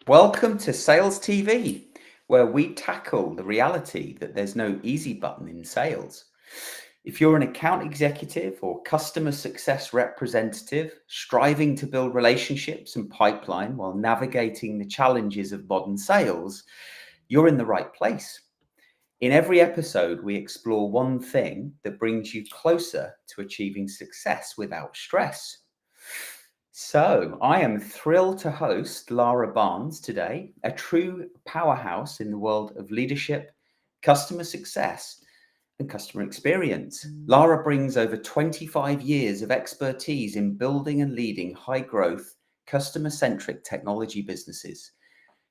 Welcome to Sales TV, where we tackle the reality that there's no easy button in sales. If you're an account executive or customer success representative striving to build relationships and pipeline while navigating the challenges of modern sales, you're in the right place. In every episode, we explore one thing that brings you closer to achieving success without stress. So, I am thrilled to host Lara Barnes today, a true powerhouse in the world of leadership, customer success, and customer experience. Lara brings over 25 years of expertise in building and leading high growth, customer centric technology businesses.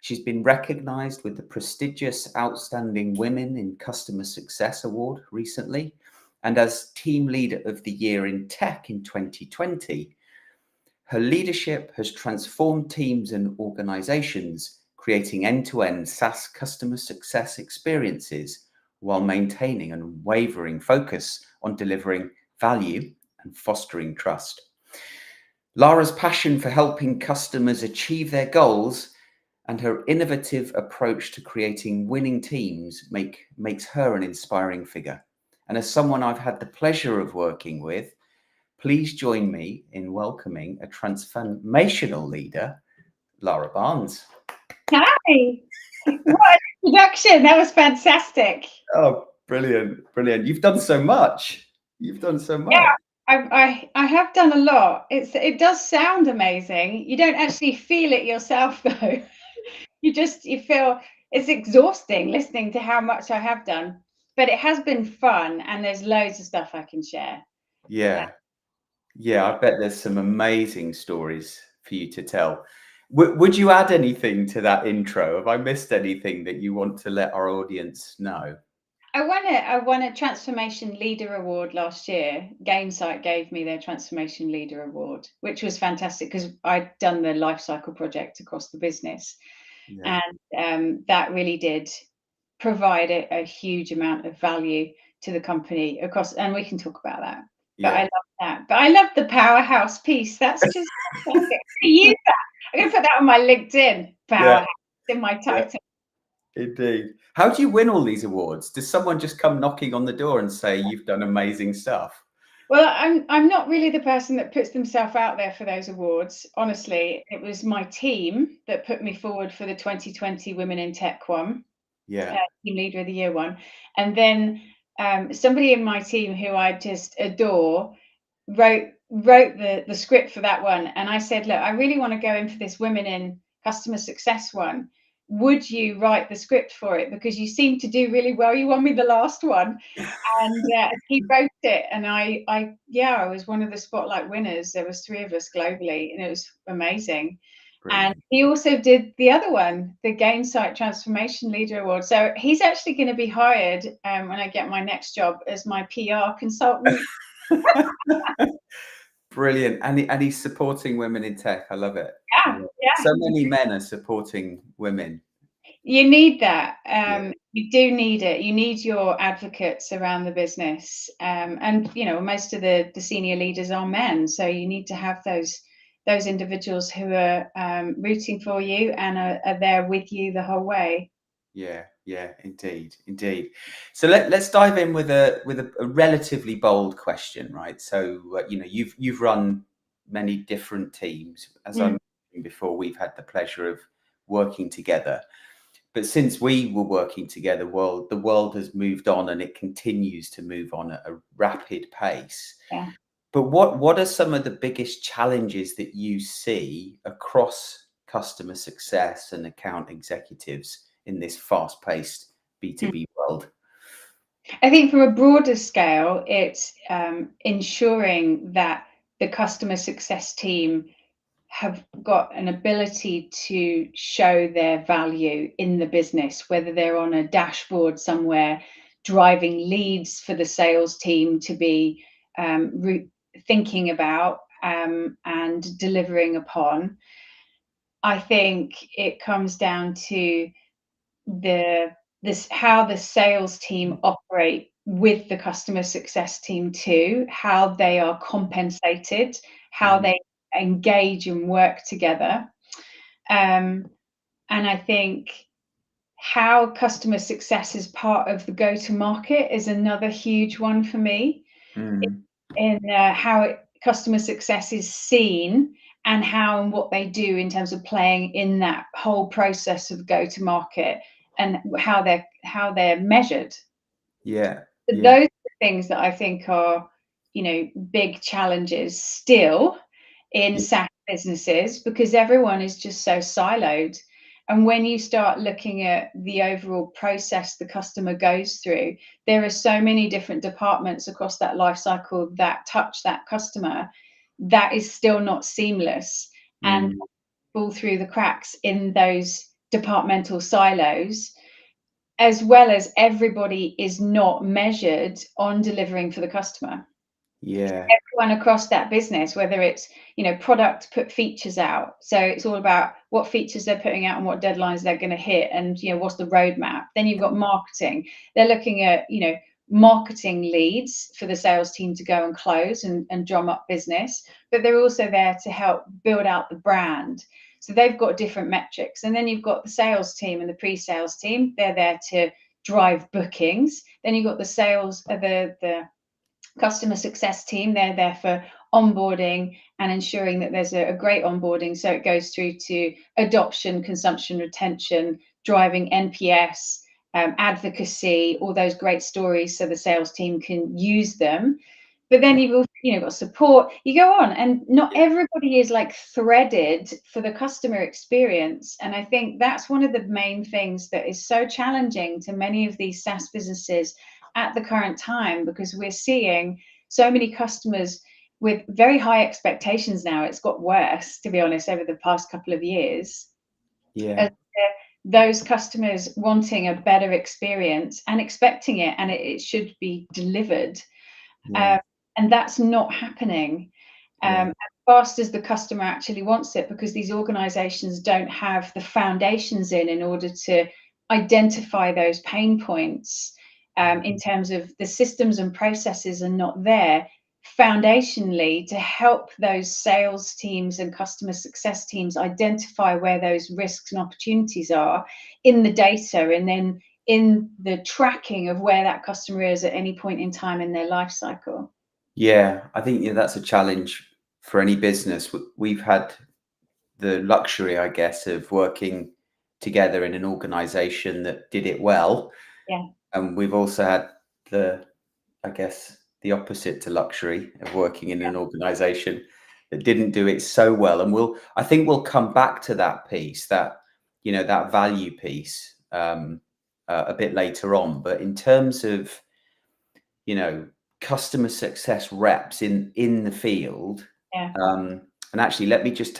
She's been recognized with the prestigious Outstanding Women in Customer Success Award recently, and as Team Leader of the Year in Tech in 2020. Her leadership has transformed teams and organizations, creating end-to-end SaaS customer success experiences while maintaining an unwavering focus on delivering value and fostering trust. Lara's passion for helping customers achieve their goals and her innovative approach to creating winning teams makes her an inspiring figure. And as someone I've had the pleasure of working with, please join me in welcoming a transformational leader, Lara Barnes. Hi, what an introduction. That was fantastic. Oh, brilliant, brilliant. You've done so much. You've done so much. Yeah, I have done a lot. It does sound amazing. You don't actually feel it yourself though. You feel it's exhausting listening to how much I have done. But it has been fun and there's loads of stuff I can share. Yeah. Yeah, I bet there's some amazing stories for you to tell. Would you add anything to that intro? Have I missed anything that you want to let our audience know? I won a Transformation Leader Award last year. Gainsight gave me their Transformation Leader Award, which was fantastic because I'd done the life cycle project across the business. Yeah. And that really did provide a huge amount of value to the company across, and we can talk about that. But I Yeah. love that. But I love the powerhouse piece. That's just fantastic. I use that. I'm going to put that on my LinkedIn. Yeah. Powerhouse in my title. Indeed. How do you win all these awards? Does someone just come knocking on the door and say you've done amazing stuff? Well, I'm not really the person that puts themselves out there for those awards. Honestly, it was my team that put me forward for the 2020 Women in Tech one, Yeah. Team Leader of the Year one, and then somebody in my team who I just adore wrote the script for that one, and I said, look, I really want to go in for this Women in Customer Success one. Would you write the script for it, because you seem to do really well, you won me the last one. And he wrote it, and I was one of the spotlight winners. There was 3 of us globally, and it was amazing. Brilliant. And he also did the other one, the Gainsight Transformation Leader Award. So he's actually going to be hired when I get my next job as my PR consultant. Brilliant. And he's supporting women in tech. I love it. Yeah, yeah. So many men are supporting women. You need that. Yeah. You do need it. You need your advocates around the business. And most of the senior leaders are men, so you need to have those individuals who are rooting for you and are there with you the whole way. Yeah, indeed. So let's dive in with a relatively bold question, right? So you've run many different teams. As I mentioned before, we've had the pleasure of working together. But since we were working together, the world has moved on, and it continues to move on at a rapid pace. Yeah. But what are some of the biggest challenges that you see across customer success and account executives in this fast-paced B2B world? I think from a broader scale, it's ensuring that the customer success team have got an ability to show their value in the business, whether they're on a dashboard somewhere driving leads for the sales team to be thinking about and delivering upon. I think it comes down to how the sales team operate with the customer success team too, how they are compensated, how they engage and work together. And I think how customer success is part of the go-to-market is another huge one for me, in how customer success is seen and how and what they do in terms of playing in that whole process of go-to-market and how they're measured. Yeah. But Yeah. those are things that I think are, big challenges still in Yeah. SaaS businesses, because everyone is just so siloed. And when you start looking at the overall process the customer goes through, there are so many different departments across that life cycle that touch that customer that is still not seamless and Mm. fall through the cracks in those departmental silos, as well as everybody is not measured on delivering for the customer. Yeah. Everyone across that business, whether it's, product put features out. So it's all about what features they're putting out and what deadlines they're going to hit, and what's the roadmap. Then you've got marketing. They're looking at, marketing leads for the sales team to go and close and drum up business, but they're also there to help build out the brand. So they've got different metrics. And then you've got the sales team and the pre-sales team. They're there to drive bookings. Then you've got the sales, the customer success team. They're there for onboarding and ensuring that there's a great onboarding, so it goes through to adoption, consumption, retention, driving NPS, advocacy, all those great stories so the sales team can use them. But then you've also, got support. You go on, and not everybody is like threaded for the customer experience. And I think that's one of the main things that is so challenging to many of these SaaS businesses at the current time, because we're seeing so many customers with very high expectations now. It's got worse, to be honest, over the past couple of years. Yeah. Those customers wanting a better experience and expecting it, and it should be delivered. Yeah. And that's not happening Yeah. as fast as the customer actually wants it, because these organizations don't have the foundations in order to identify those pain points. In terms of the systems and processes are not there foundationally to help those sales teams and customer success teams identify where those risks and opportunities are in the data, and then in the tracking of where that customer is at any point in time in their life cycle. Yeah, I think that's a challenge for any business. We've had the luxury, I guess, of working together in an organization that did it well. Yeah. And we've also had the, I guess, the opposite to luxury of working in an organization that didn't do it so well. And I think we'll come back to that piece, that, that value piece, a bit later on. But in terms of, customer success reps in the field, Yeah. and actually, let me just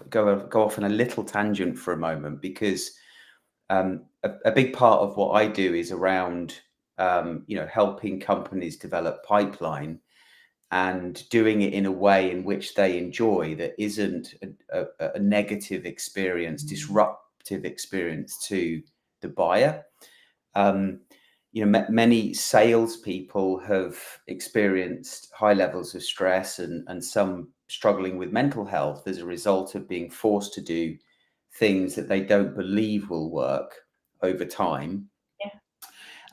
go off on a little tangent for a moment, because a big part of what I do is around helping companies develop pipeline and doing it in a way in which they enjoy, that isn't a negative experience, disruptive experience to the buyer. Many salespeople have experienced high levels of stress, and some struggling with mental health as a result of being forced to do things that they don't believe will work over time. Yeah.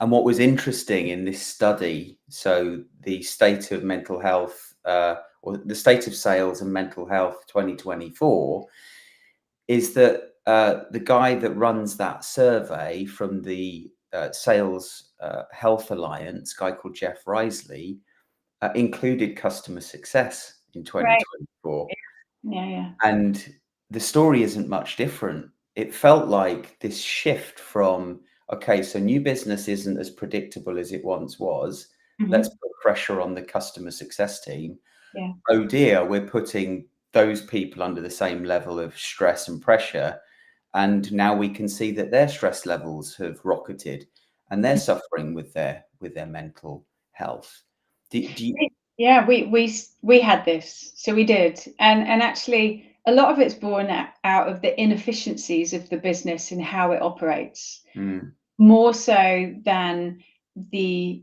And what was interesting in this study, so the state of mental health, or the state of sales and mental health 2024, is that the guy that runs that survey from the Sales Health Alliance, a guy called Jeff Risley, included customer success in Right. 2024. Yeah. And the story isn't much different. It felt like this shift from, okay, so new business isn't as predictable as it once was. Let's put pressure on the customer success team. Yeah. Oh dear, we're putting those people under the same level of stress and pressure. And now we can see that their stress levels have rocketed and they're suffering with their mental health. Do you, Yeah, we had this, so we did, and actually a lot of it's born out of the inefficiencies of the business and how it operates, Mm, more so than the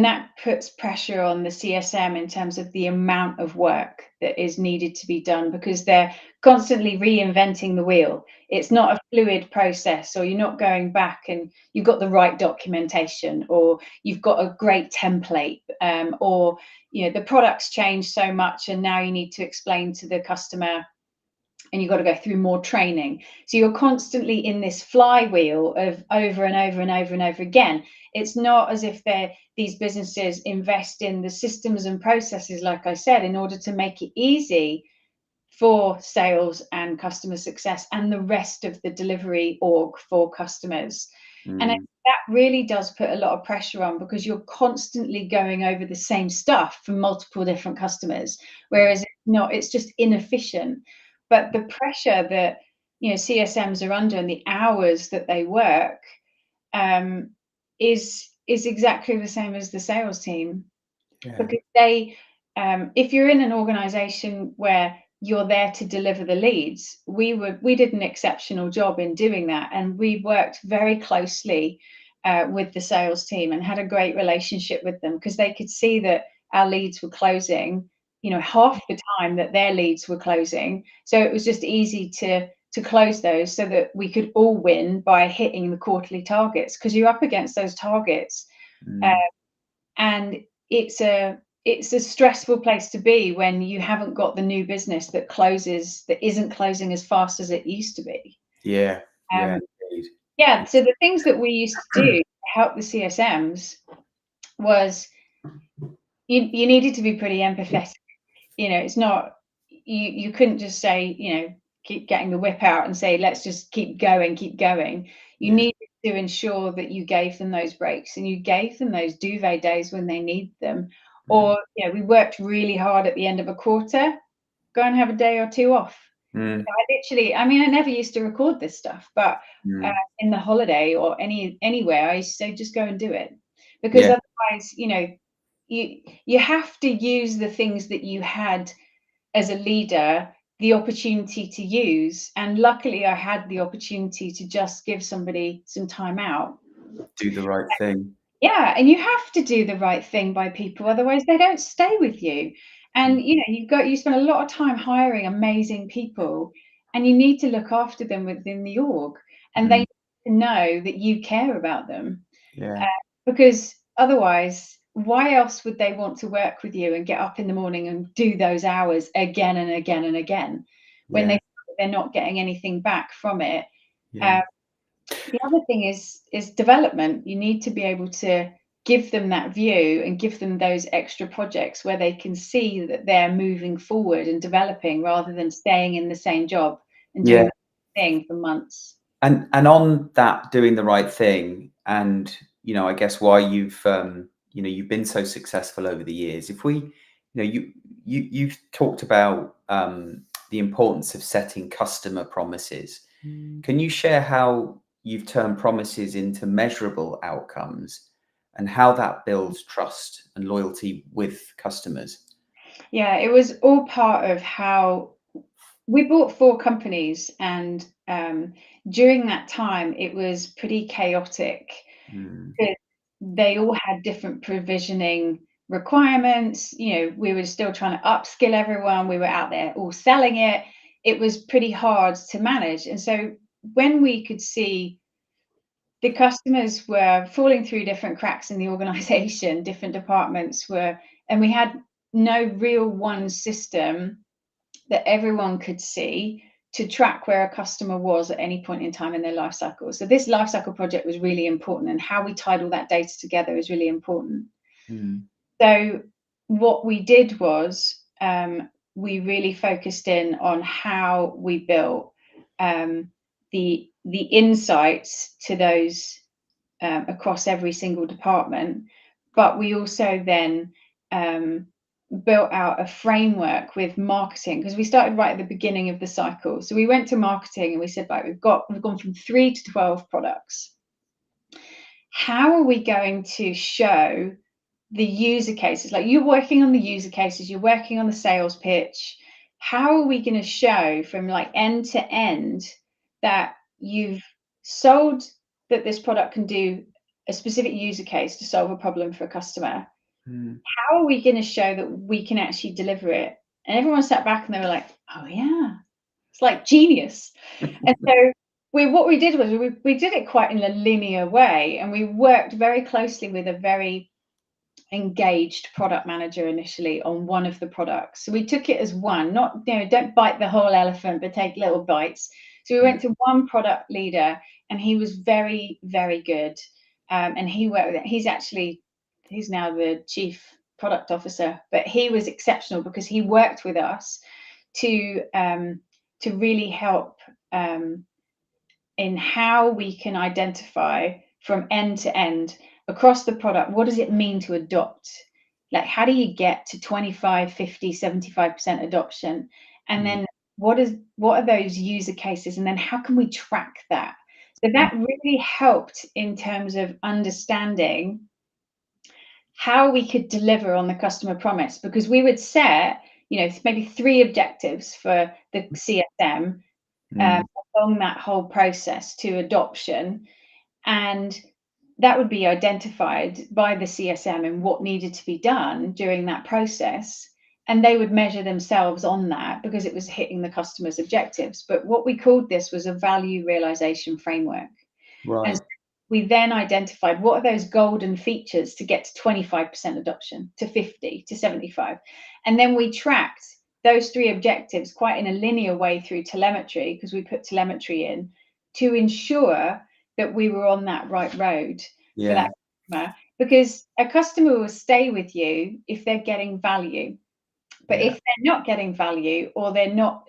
that puts pressure on the CSM in terms of the amount of work that is needed to be done, because they're constantly reinventing the wheel. It's not a fluid process, or you're not going back and you've got the right documentation, or you've got a great template, or the product's changed so much and now you need to explain to the customer and you've got to go through more training. So you're constantly in this flywheel of over and over and over and over again. It's not as if these businesses invest in the systems and processes, like I said, in order to make it easy for sales and customer success and the rest of the delivery org for customers. And that really does put a lot of pressure on, because you're constantly going over the same stuff for multiple different customers, whereas it's just inefficient. But the pressure that CSMs are under and the hours that they work is exactly the same as the sales team. Because they, if you're in an organization where you're there to deliver the leads, we did an exceptional job in doing that, and we worked very closely with the sales team and had a great relationship with them, because they could see that our leads were closing half the time that their leads were closing. So it was just easy to close those, so that we could all win by hitting the quarterly targets, because you're up against those targets. And it's a stressful place to be when you haven't got the new business that isn't closing as fast as it used to be. So the things that we used to do to help the CSMs was you needed to be pretty empathetic. It's not, you couldn't just say, keep getting the whip out and say, let's just keep going. You needed to ensure that you gave them those breaks and you gave them those duvet days when they need them. Or, we worked really hard at the end of a quarter, go and have a day or two off. I never used to record this stuff, but in the holiday or anywhere, I used to say, just go and do it. Because otherwise, you have to use the things that you had as a leader the opportunity to use. And luckily, I had the opportunity to just give somebody some time out. Do the right thing. Yeah, and you have to do the right thing by people, otherwise they don't stay with you. And you spend a lot of time hiring amazing people, and you need to look after them within the org, and they need to know that you care about them. Because otherwise, why else would they want to work with you and get up in the morning and do those hours again and again and again when they're not getting anything back from it? The other thing is development. You need to be able to give them that view and give them those extra projects where they can see that they're moving forward and developing, rather than staying in the same job and doing the same thing for months. And on that, doing the right thing, and I guess why you've been so successful over the years. If we, you've talked about the importance of setting customer promises. Can you share how you've turned promises into measurable outcomes and how that builds trust and loyalty with customers? Yeah, it was all part of how we bought 4 companies, and during that time it was pretty chaotic. They all had different provisioning requirements. We were still trying to upskill everyone. We were out there all selling it. It was pretty hard to manage. And so when we could see the customers were falling through different cracks in the organization, different departments and we had no real one system that everyone could see to track where a customer was at any point in time in their life cycle. So this life cycle project was really important, and how we tied all that data together is really important. So what we did was we really focused in on how we built the insights to those across every single department, but we also then built out a framework with marketing, because we started right at the beginning of the cycle. So we went to marketing and we said, right, we've gone from 3 to 12 products. How are we going to show the user cases? Like, you're working on the user cases, you're working on the sales pitch. How are we going to show from like end to end that you've sold that this product can do a specific user case to solve a problem for a customer. Mm. How are we going to show that we can actually deliver it? And everyone sat back and they were like, oh yeah, it's like genius. And so what we did was we did it quite in a linear way, and we worked very closely with a very engaged product manager initially on one of the products. So we took it as one, not, don't bite the whole elephant, but take little bites. So we went to one product leader, and he was very, very good. And he worked with it. He's now the chief product officer, but he was exceptional because he worked with us to really help in how we can identify from end to end across the product, what does it mean to adopt? Like, how do you get to 25, 50, 75% adoption? And then what are those user cases? And then how can we track that? So that really helped in terms of understanding how we could deliver on the customer promise, because we would set, maybe 3 objectives for the CSM along that whole process to adoption, and that would be identified by the CSM and what needed to be done during that process, and they would measure themselves on that because it was hitting the customer's objectives. But what we called this was a value realization framework. Right. And so we then identified what are those golden features to get to 25% adoption, to 50, to 75. And then we tracked those 3 objectives quite in a linear way through telemetry, because we put telemetry in to ensure that we were on that right road for that customer. Because a customer will stay with you if they're getting value. But if they're not getting value, or they're not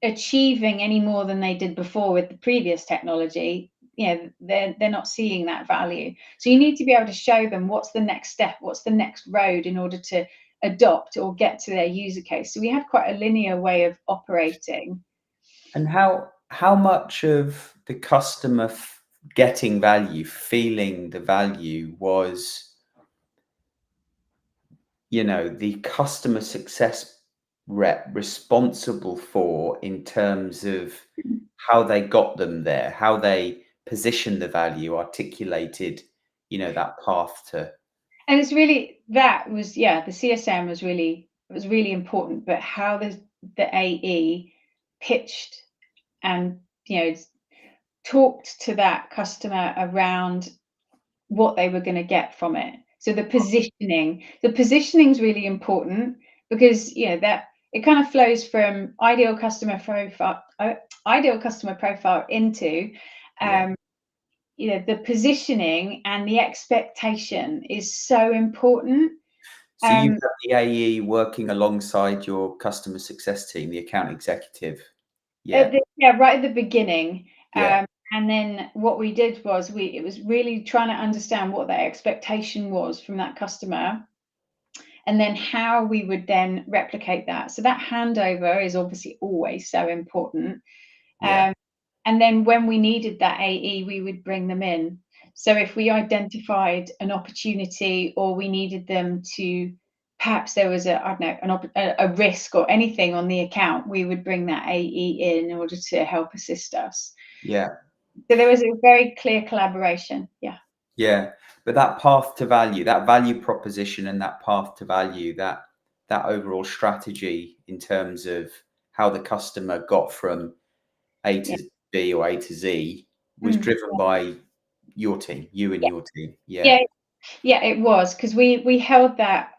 achieving any more than they did before with the previous technology, they're not seeing that value. So you need to be able to show them what's the next step, what's the next road in order to adopt or get to their user case. So we had quite a linear way of operating. And how much of the customer getting value, feeling the value, was, the customer success rep responsible for, in terms of how they got them there, how they positioned the value, articulated, that path to. And it's really, that was, the CSM was really important, but how the AE pitched and, talked to that customer around what they were going to get from it. So the positioning is really important, because that it kind of flows from ideal customer profile into the positioning, and the expectation is so important. So you've got the AE working alongside your customer success team, the account executive. Right at the beginning. Yeah. And then what we did was it was really trying to understand what their expectation was from that customer, and then how we would then replicate that. So that handover is obviously always so important. And then when we needed that AE, we would bring them in. So if we identified an opportunity, or we needed them to, perhaps there was a risk or anything on the account, we would bring that AE in order to help assist us. Yeah. So there was a very clear collaboration. Yeah. But that path to value, that value proposition, and that path to value, that overall strategy in terms of how the customer got from A to B or A to Z, was driven by your team, you and your team. Yeah, it was, because we held that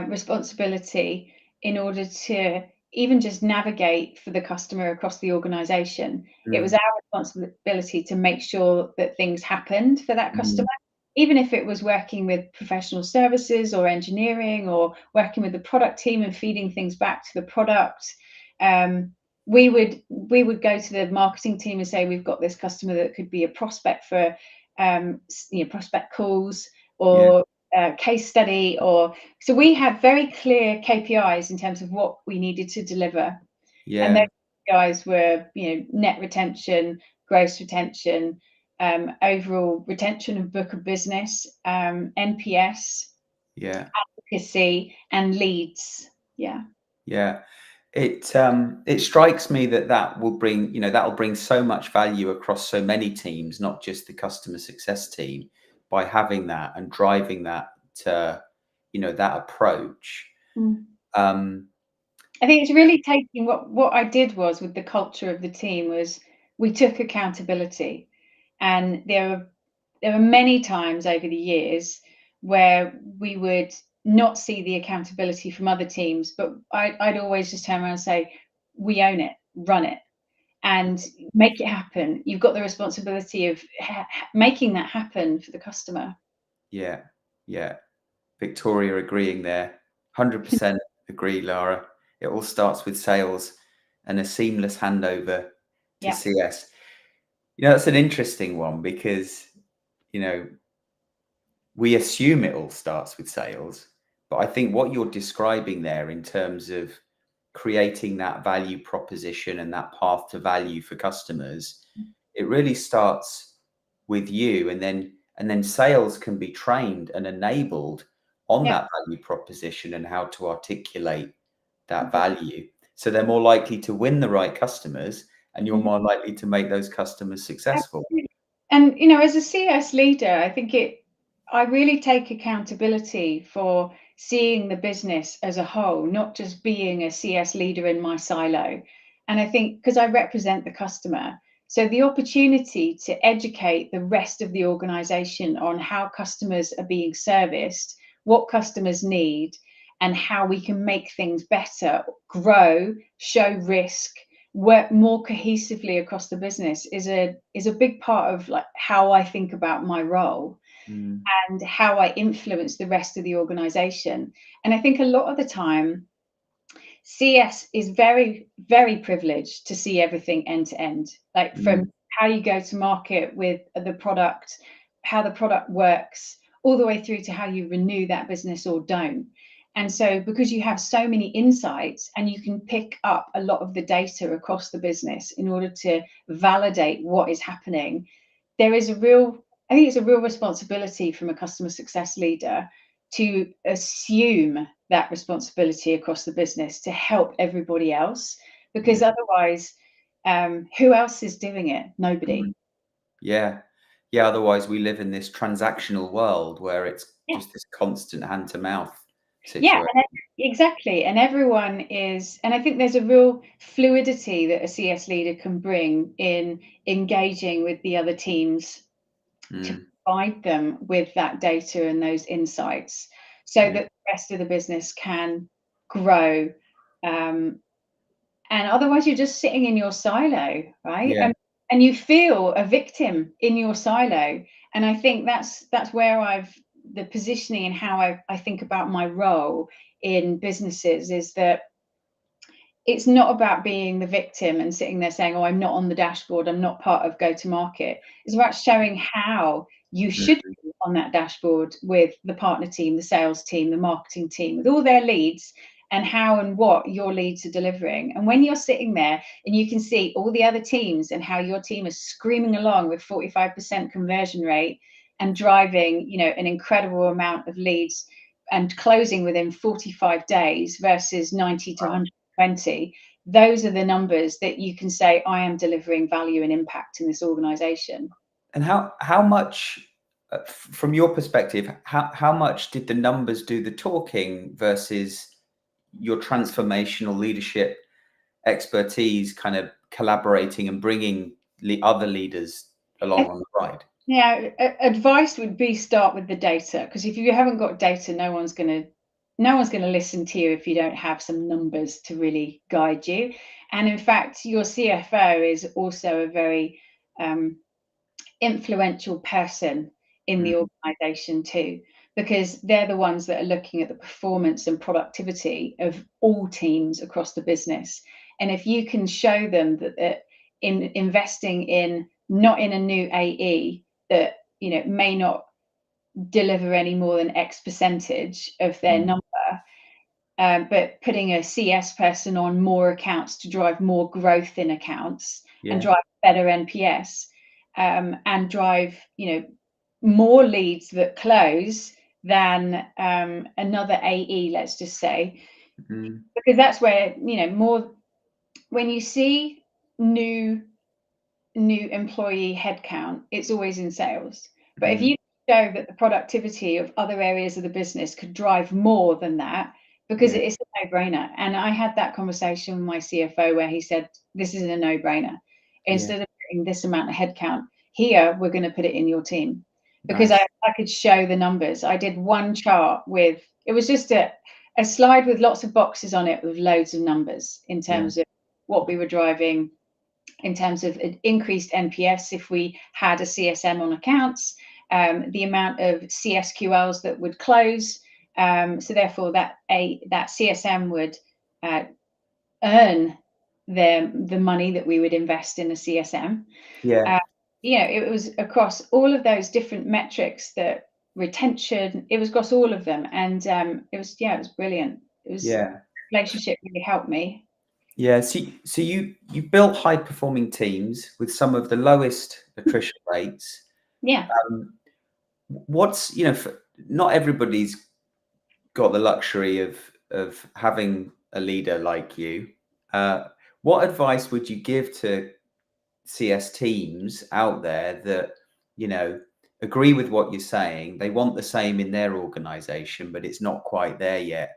responsibility in order to even just navigate for the customer across the organization. It was our responsibility to make sure that things happened for that customer, even if it was working with professional services or engineering, or working with the product team and feeding things back to the product. We would go to the marketing team and say, we've got this customer that could be a prospect for prospect calls, or case study, so we had very clear KPIs in terms of what we needed to deliver. And those guys were, net retention, gross retention, overall retention of book of business, NPS, advocacy, and leads. It strikes me that will bring, that'll bring so much value across so many teams, not just the customer success team, by having that and driving that to, that approach. I think it's really taking what I did was with the culture of the team was we took accountability, and there are many times over the years where we would not see the accountability from other teams, but I'd always just turn around and say, we own it, run it, and make it happen. You've got the responsibility of making that happen for the customer. Yeah, yeah. Victoria agreeing there. 100% agree, Lara. It all starts with sales and a seamless handover to Yeah. CS. That's an interesting one because, we assume it all starts with sales, but I think what you're describing there in terms of creating that value proposition and that path to value for customers, it really starts with you, and then sales can be trained and enabled on Yeah. that value proposition and how to articulate that value. So they're more likely to win the right customers, and you're more likely to make those customers successful. Absolutely. And as a CS leader, I think I really take accountability for seeing the business as a whole, not just being a CS leader in my silo. And I think because I represent the customer, so the opportunity to educate the rest of the organization on how customers are being serviced, what customers need, and how we can make things better, grow, show risk, work more cohesively across the business is a big part of like how I think about my role and how I influence the rest of the organization. And I think a lot of the time CS is very, very privileged to see everything end to end, like from how you go to market with the product, how the product works, all the way through to how you renew that business or don't. And so because you have so many insights and you can pick up a lot of the data across the business in order to validate what is happening, I think it's a real responsibility from a customer success leader to assume that responsibility across the business to help everybody else, because otherwise, who else is doing it? Nobody. Yeah. Otherwise, we live in this transactional world where it's Yeah. just this constant hand to mouth Yeah, situation. exactly. And everyone is, and I think there's a real fluidity that a CS leader can bring in engaging with the other teams to provide them with that data and those insights so that the rest of the business can grow. And otherwise, you're just sitting in your silo, right? Yeah. And you feel a victim in your silo. And I think that's where the positioning and how I think about my role in businesses is that it's not about being the victim and sitting there saying, oh, I'm not on the dashboard, I'm not part of go-to-market. It's about showing how you should be on that dashboard with the partner team, the sales team, the marketing team, with all their leads, and how and what your leads are delivering. And when you're sitting there and you can see all the other teams and how your team is screaming along with 45% conversion rate and driving, an incredible amount of leads and closing within 45 days versus 90 to 120, those are the numbers that you can say, I am delivering value and impact in this organization. And how much, from your perspective, how much did the numbers do the talking versus your transformational leadership expertise kind of collaborating and bringing other leaders along on the ride? Yeah, advice would be start with the data, because if you haven't got data, no one's going to listen to you if you don't have some numbers to really guide you. And in fact, your CFO is also a very influential person in the organization too, because they're the ones that are looking at the performance and productivity of all teams across the business. And if you can show them that in investing in not in a new AE that may not deliver any more than X percentage of their number, but putting a CS person on more accounts to drive more growth in accounts and drive better NPS, and drive more leads that close than another AE, let's just say, because that's where more when you see new employee headcount, it's always in sales. But if you show that the productivity of other areas of the business could drive more than that, because Yeah. it is a no-brainer. And I had that conversation with my CFO where he said, this is a no-brainer. Yeah. Instead of putting this amount of headcount here, we're going to put it in your team. Because Nice. I could show the numbers. I did one chart with, it was just a slide with lots of boxes on it with loads of numbers in terms of what we were driving, in terms of increased NPS if we had a CSM on accounts, the amount of CSQLs that would close. So therefore that CSM would earn the money that we would invest in a CSM. Yeah. It was across all of those different metrics, that retention, it was across all of them. And it was brilliant. It was, relationship really helped me. Yeah. So you built high performing teams with some of the lowest attrition rates. Yeah. What's, not everybody's got the luxury of having a leader like you. What advice would you give to CS teams out there that, agree with what you're saying? They want the same in their organization, but it's not quite there yet.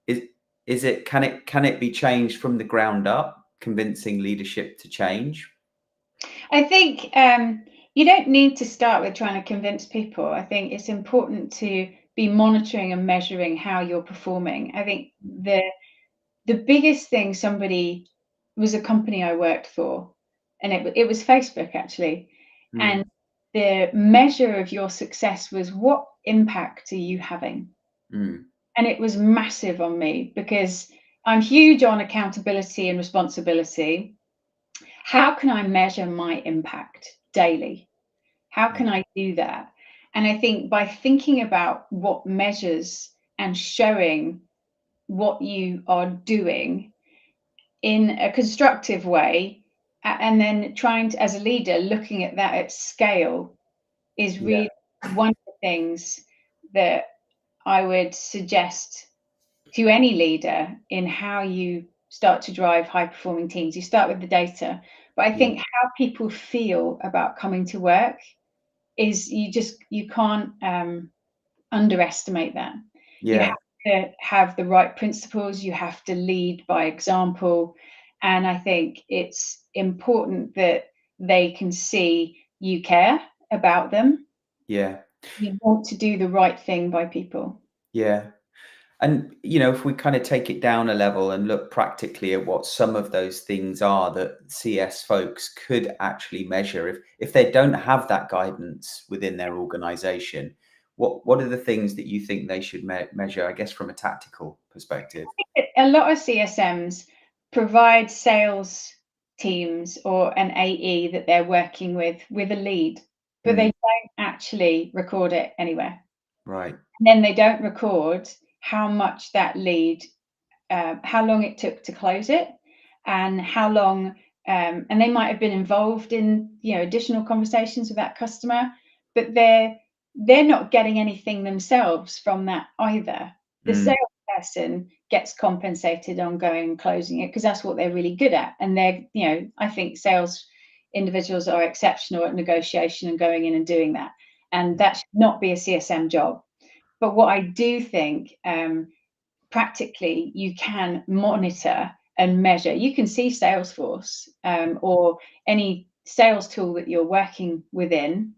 Can it be changed from the ground up, convincing leadership to change? I think you don't need to start with trying to convince people. I think it's important to be monitoring and measuring how you're performing. I think the biggest thing, somebody was a company I worked for, and it was Facebook actually. And the measure of your success was, what impact are you having? And it was massive on me, because I'm huge on accountability and responsibility. How can I measure my impact daily? How can I do that? And I think by thinking about what measures and showing what you are doing in a constructive way, and then trying to, as a leader, looking at that at scale, is really one of the things that I would suggest to any leader in how you start to drive high performing teams. You start with the data, but I think how people feel about coming to work is, you can't underestimate that. You have to have the right principles. You have to lead by example. And I think it's important that they can see you care about them. Yeah. You want to do the right thing by people. Yeah. And, if we kind of take it down a level and look practically at what some of those things are that CS folks could actually measure, if they don't have that guidance within their organization, what are the things that you think they should measure, I guess, from a tactical perspective? A lot of CSMs provide sales teams or an AE that they're working with a lead, but they don't actually record it anywhere. Right. And then they don't record how much that lead, how long it took to close it, and how long, and they might have been involved in, additional conversations with that customer, but they're not getting anything themselves from that either. The salesperson gets compensated on going and closing it, because that's what they're really good at. And I think sales individuals are exceptional at negotiation and going in and doing that. And that should not be a CSM job. But what I do think, practically, you can monitor and measure. You can see Salesforce or any sales tool that you're working within.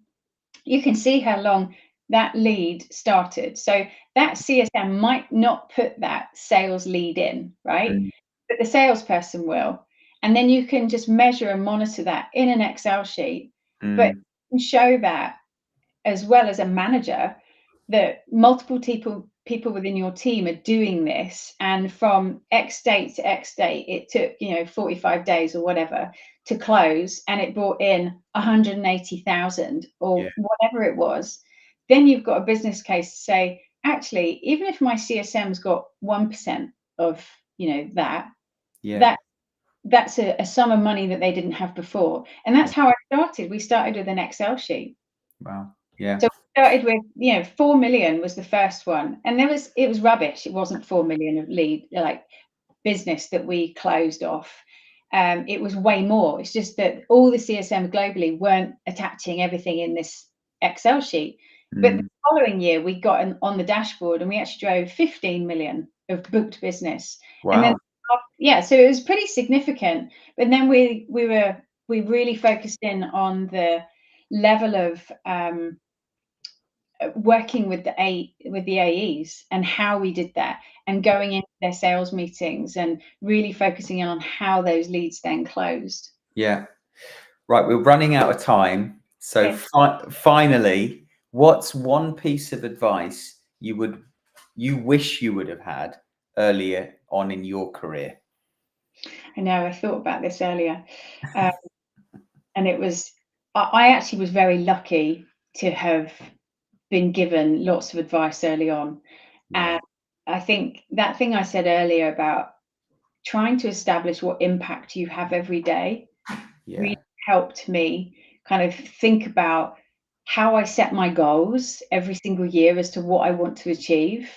You can see how long that lead started. So that CSM might not put that sales lead in, right? But the salesperson will. And then you can just measure and monitor that in an Excel sheet. But you can show that, as well as a manager, that multiple people within your team are doing this, and from X date to X date, it took 45 days or whatever to close, and it brought in 180,000 or whatever it was. Then you've got a business case to say, actually, even if my CSM's got 1% of that's a sum of money that they didn't have before. And that's how I started. We started with an Excel sheet. Wow. Yeah. So we started with, 4 million was the first one. And it was rubbish. It wasn't 4 million of lead, like, business that we closed off. It was way more. It's just that all the CSM globally weren't attaching everything in this Excel sheet. But the following year, we got on the dashboard and we actually drove 15 million of booked business. Wow. And then, yeah, so it was pretty significant. But then we really focused in on the level of working with the AEs and how we did that, and going into their sales meetings and really focusing on how those leads then closed. Yeah. Right, we're running out of time. So Okay. finally, what's one piece of advice you wish you would have had earlier on in your career? I know, I thought about this earlier. And it was, I actually was very lucky to have been given lots of advice early on. Yeah. And I think that thing I said earlier about trying to establish what impact you have every day really helped me kind of think about how I set my goals every single year as to what I want to achieve,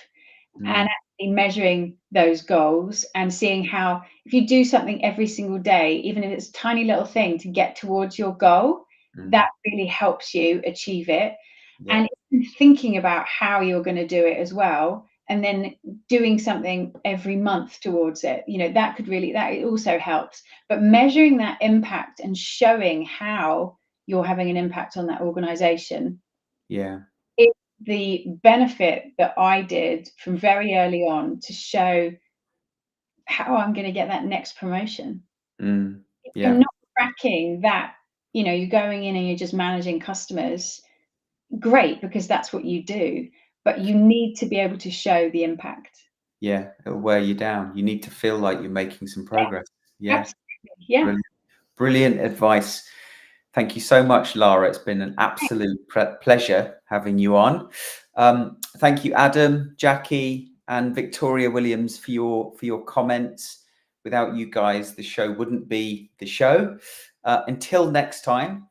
and actually measuring those goals and seeing how, if you do something every single day, even if it's a tiny little thing to get towards your goal, that really helps you achieve it. Yeah. And thinking about how you're going to do it as well, and then doing something every month towards it, that it also helps. But measuring that impact and showing how you're having an impact on that organization, Yeah. it's the benefit that I did from very early on to show how I'm going to get that next promotion. If you're Yeah. not tracking that, you're going in and you're just managing customers, great, because that's what you do, but you need to be able to show the impact. Yeah. It'll wear you down. You need to feel like you're making some progress. Yeah. Absolutely. Yeah. Brilliant. Brilliant advice. Thank you so much, Lara. It's been an absolute pleasure having you on. Thank you, Adam, Jackie, and Victoria Williams for your comments. Without you guys, the show wouldn't be the show. Until next time,